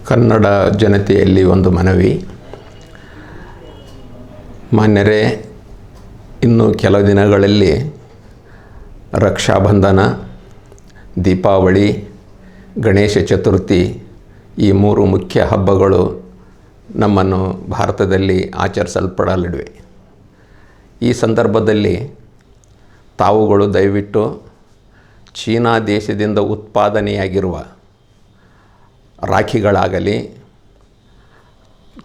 ಕನ್ನಡ ಜನತೆಯಲ್ಲಿ ಒಂದು ಮನವಿ. ಮಾನ್ಯರೇ, ಇನ್ನು ಕೆಲವು ದಿನಗಳಲ್ಲಿ ರಕ್ಷಾಬಂಧನ, ದೀಪಾವಳಿ, ಗಣೇಶ ಚತುರ್ಥಿ ಈ ಮೂರು ಮುಖ್ಯ ಹಬ್ಬಗಳು ನಮ್ಮನ್ನು ಭಾರತದಲ್ಲಿ ಆಚರಿಸಲ್ಪಡಲಿವೆ. ಈ ಸಂದರ್ಭದಲ್ಲಿ ತಾವುಗಳು ದಯವಿಟ್ಟು ಚೀನಾ ದೇಶದಿಂದ ಉತ್ಪಾದನೆಯಾಗಿರುವ ರಾಖಿಗಳಾಗಲಿ,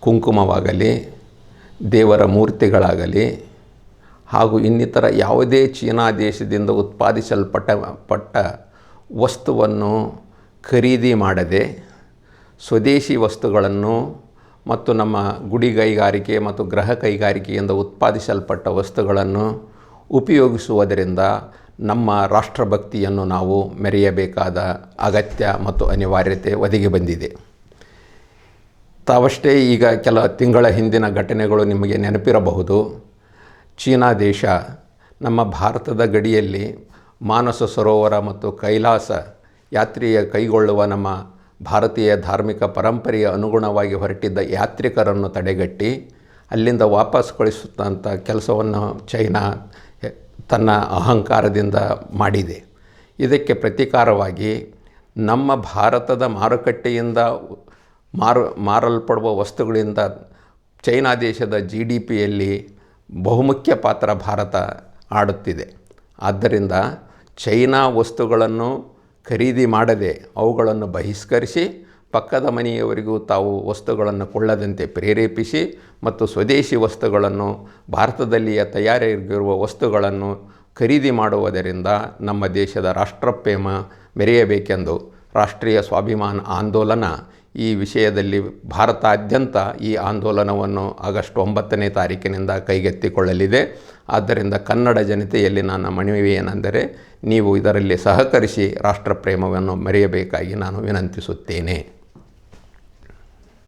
ಕುಂಕುಮವಾಗಲಿ, ದೇವರ ಮೂರ್ತಿಗಳಾಗಲಿ ಹಾಗೂ ಇನ್ನಿತರ ಯಾವುದೇ ಚೀನಾ ದೇಶದಿಂದ ಉತ್ಪಾದಿಸಲ್ಪಟ್ಟ ವಸ್ತುವನ್ನು ಖರೀದಿ ಮಾಡದೆ ಸ್ವದೇಶಿ ವಸ್ತುಗಳನ್ನು ಮತ್ತು ನಮ್ಮ ಗುಡಿ ಕೈಗಾರಿಕೆ ಮತ್ತು ಗೃಹ ಕೈಗಾರಿಕೆಯಿಂದ ಉತ್ಪಾದಿಸಲ್ಪಟ್ಟ ವಸ್ತುಗಳನ್ನು ಉಪಯೋಗಿಸುವುದರಿಂದ ನಮ್ಮ ರಾಷ್ಟ್ರಭಕ್ತಿಯನ್ನು ನಾವು ಮೆರೆಯಬೇಕಾದ ಅಗತ್ಯ ಮತ್ತು ಅನಿವಾರ್ಯತೆ ಒದಗಿ ಬಂದಿದೆ. ತಾವಷ್ಟೇ ಈಗ ಕೆಲ ತಿಂಗಳ ಹಿಂದಿನ ಘಟನೆಗಳು ನಿಮಗೆ ನೆನಪಿರಬಹುದು. ಚೀನಾ ದೇಶ ನಮ್ಮ ಭಾರತದ ಗಡಿಯಲ್ಲಿ ಮಾನಸ ಸರೋವರ ಮತ್ತು ಕೈಲಾಸ ಯಾತ್ರೆಯ ಕೈಗೊಳ್ಳುವ ನಮ್ಮ ಭಾರತೀಯ ಧಾರ್ಮಿಕ ಪರಂಪರೆಯ ಅನುಗುಣವಾಗಿ ಹೊರಟಿದ್ದ ಯಾತ್ರಿಕರನ್ನು ತಡೆಗಟ್ಟಿ ಅಲ್ಲಿಂದ ವಾಪಸ್ ಕಳಿಸುತ್ತಂಥ ಕೆಲಸವನ್ನು ಚೈನಾ ತನ್ನ ಅಹಂಕಾರದಿಂದ ಮಾಡಿದೆ. ಇದಕ್ಕೆ ಪ್ರತೀಕಾರವಾಗಿ ನಮ್ಮ ಭಾರತದ ಮಾರುಕಟ್ಟೆಯಿಂದ ಮಾರಲ್ಪಡುವ ವಸ್ತುಗಳಿಂದ ಚೈನಾ ದೇಶದ GDPಯಲ್ಲಿ ಬಹುಮುಖ್ಯ ಪಾತ್ರ ಭಾರತ ಆಡುತ್ತಿದೆ. ಆದ್ದರಿಂದ ಚೈನಾ ವಸ್ತುಗಳನ್ನು ಖರೀದಿ ಮಾಡದೆ ಅವುಗಳನ್ನು ಬಹಿಷ್ಕರಿಸಿ ಪಕ್ಕದ ಮನೆಯವರಿಗೂ ತಾವು ವಸ್ತುಗಳನ್ನು ಕೊಳ್ಳದಂತೆ ಪ್ರೇರೇಪಿಸಿ ಮತ್ತು ಸ್ವದೇಶಿ ವಸ್ತುಗಳನ್ನು ಭಾರತದಲ್ಲಿಯೇ ತಯಾರಿಯಾಗಿರುವ ವಸ್ತುಗಳನ್ನು ಖರೀದಿ ಮಾಡುವುದರಿಂದ ನಮ್ಮ ದೇಶದ ರಾಷ್ಟ್ರಪ್ರೇಮ ಮೆರೆಯಬೇಕೆಂದು ರಾಷ್ಟ್ರೀಯ ಸ್ವಾಭಿಮಾನ ಆಂದೋಲನ ಈ ವಿಷಯದಲ್ಲಿ ಭಾರತಾದ್ಯಂತ ಈ ಆಂದೋಲನವನ್ನು ಆಗಸ್ಟ್ 9ನೇ ತಾರೀಕಿನಿಂದ ಕೈಗೆತ್ತಿಕೊಳ್ಳಲಿದೆ. ಆದ್ದರಿಂದ ಕನ್ನಡ ಜನತೆಯಲ್ಲಿ ನನ್ನ ಮನವಿ ಏನೆಂದರೆ, ನೀವು ಇದರಲ್ಲಿ ಸಹಕರಿಸಿ ರಾಷ್ಟ್ರಪ್ರೇಮವನ್ನು ಮೆರೆಯಬೇಕಾಗಿ ನಾನು ವಿನಂತಿಸುತ್ತೇನೆ.